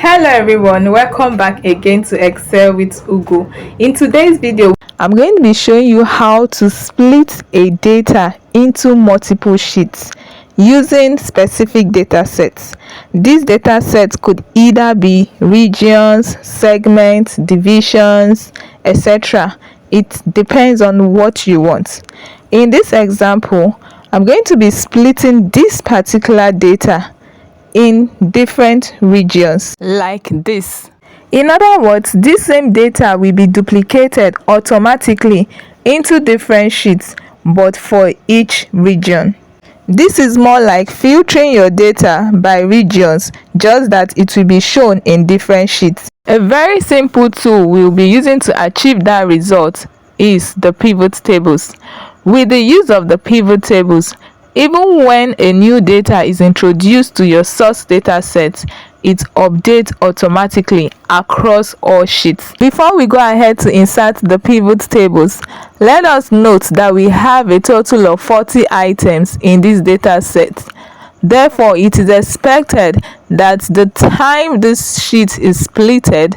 Hello everyone, welcome back again to Excel with Ugo. In today's video, I'm going to be showing you how to split a data into multiple sheets using specific data sets. These data sets could either be regions, segments, divisions, etc. It depends on what you want. In this example, I'm going to be splitting this particular data in different regions like this. In other words, this same data will be duplicated automatically into different sheets but for each region. This is more like filtering your data by regions, just that it will be shown in different sheets. A very simple tool we'll be using to achieve that result is the pivot tables. With the use of the pivot tables, even when a new data is introduced to your source data set, it updates automatically across all sheets. Before we go ahead to insert the pivot tables, let us note that we have a total of 40 items in this data set. Therefore, it is expected that the time this sheet is splitted,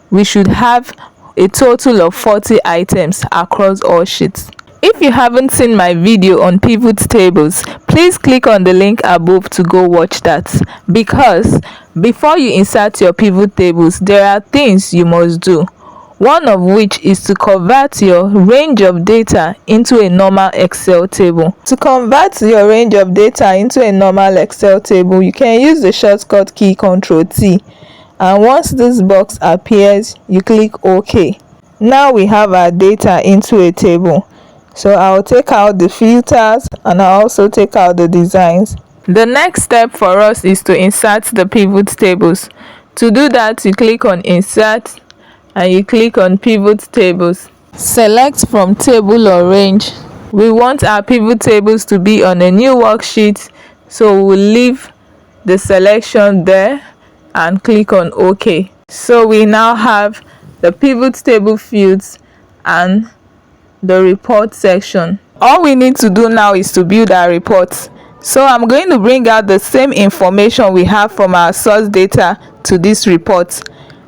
we should have a total of 40 items across all sheets. If you haven't seen my video on pivot tables, please click on the link above to go watch that, because before you insert your pivot tables, there are things you must do. One of which is to convert your range of data into a normal Excel table. To convert your range of data into a normal Excel table, you can use the shortcut key Ctrl+T, and once this box appears, you click OK. Now we have our data into a table. So I'll take out the filters and I'll also take out the designs. The next step for us is to insert the pivot tables. To do that, you click on Insert and you click on Pivot Tables. Select from Table or Range. We want our pivot tables to be on a new worksheet, so we'll leave the selection there and click on OK. So we now have the pivot table fields and the report section. All we need to do now is to build our reports. So I'm going to bring out the same information we have from our source data to this report,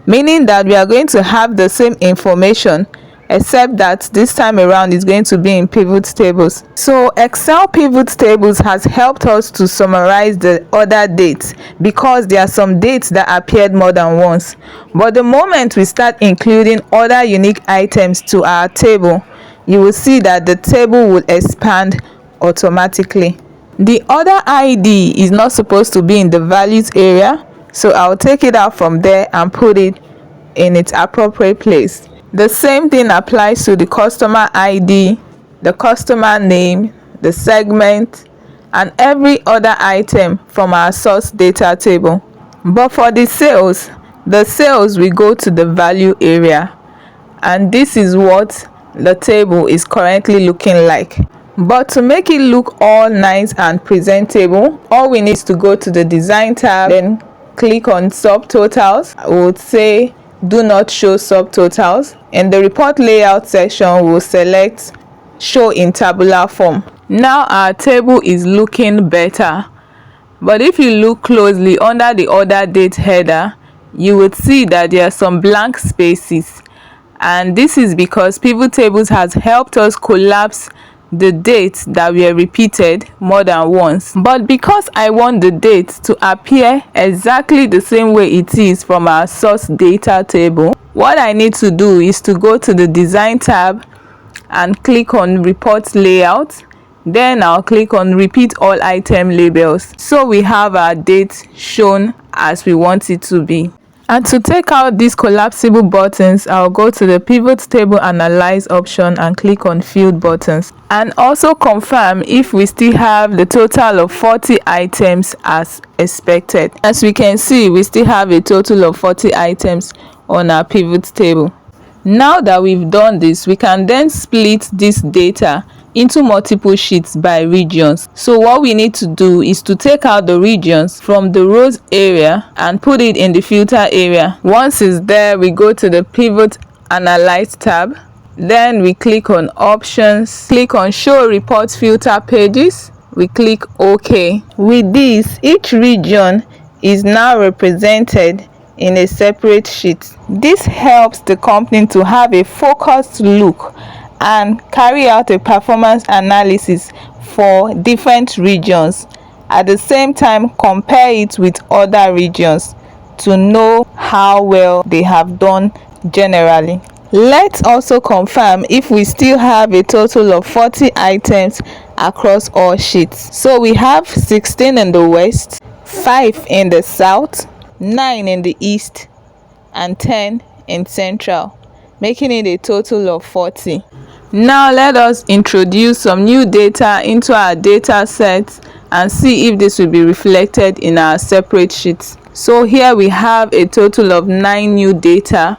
meaning that we are going to have the same information, except that this time around it's going to be in pivot tables. So Excel pivot tables has helped us to summarize the other dates, because there are some dates that appeared more than once. But the moment we start including other unique items to our table, you will see that the table will expand automatically. The other ID is not supposed to be in the values area, so I'll take it out from there and put it in its appropriate place. The same thing applies to the customer ID, the customer name, the segment, and every other item from our source data table. But for the sales will go to the value area, and this is what the table is currently looking like. But to make it look all nice and presentable, all we need is to go to the Design tab, then click on Subtotals. I would say do not show subtotals. In the report layout section, we'll select Show in Tabular Form. Now our table is looking better, but if you look closely under the Other Date header, you would see that there are some blank spaces. And this is because pivot tables has helped us collapse the dates that were repeated more than once. But because I want the dates to appear exactly the same way it is from our source data table, what I need to do is to go to the Design tab and click on Report Layout. Then I'll click on Repeat All Item Labels, so we have our dates shown as we want it to be. And to take out these collapsible buttons, I'll go to the Pivot Table Analyze option and click on Field Buttons, and also confirm if we still have the total of 40 items as expected. As we can see, we still have a total of 40 items on our pivot table. Now that we've done this, we can then split this data into multiple sheets by regions. So what we need to do is to take out the regions from the rows area and put it in the filter area. Once it's there, we go to the Pivot Analyze tab. Then we click on Options, click on Show Report Filter Pages. We click OK. With this, each region is now represented in a separate sheet. This helps the company to have a focused look and carry out a performance analysis for different regions. At the same time, compare it with other regions to know how well they have done generally. Let's also confirm if we still have a total of 40 items across all sheets. So we have 16 in the west, 5 in the south, 9 in the east, and 10 in central, making it a total of 40. Now let us introduce some new data into our data set and see if this will be reflected in our separate sheets. So here we have a total of 9 new data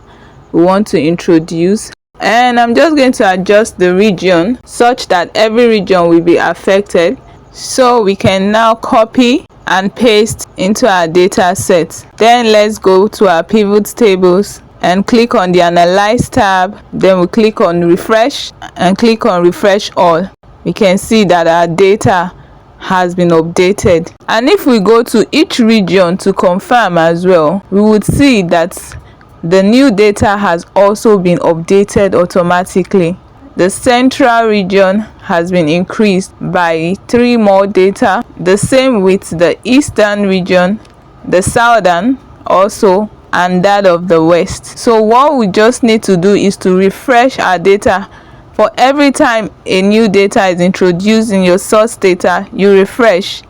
we want to introduce, and I'm just going to adjust the region such that every region will be affected. So we can now copy and paste into our data set. Then let's go to our pivot tables and click on the Analyze tab. Then we click on Refresh and click on Refresh All. We can see that our data has been updated. And if we go to each region to confirm as well, we would see that the new data has also been updated automatically. The central region has been increased by 3 more data. The same with the eastern region, the southern also, and that of the west. So what we just need to do is to refresh our data. For every time a new data is introduced in your source data, you refresh,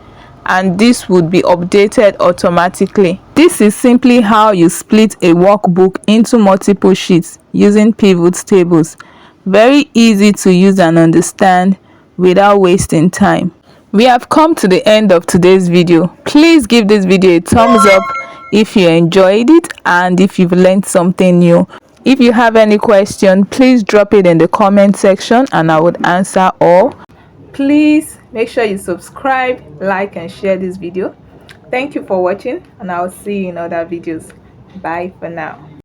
and this would be updated automatically. This is simply how you split a workbook into multiple sheets using pivot tables. Very easy to use and understand without wasting time. We have come to the end of today's video. Please give this video a thumbs up if you enjoyed it and if you've learned something new. If you have any question, please drop it in the comment section and I would answer all. Please make sure you subscribe, like, and share this video. Thank you for watching, and I'll see you in other videos. Bye for now.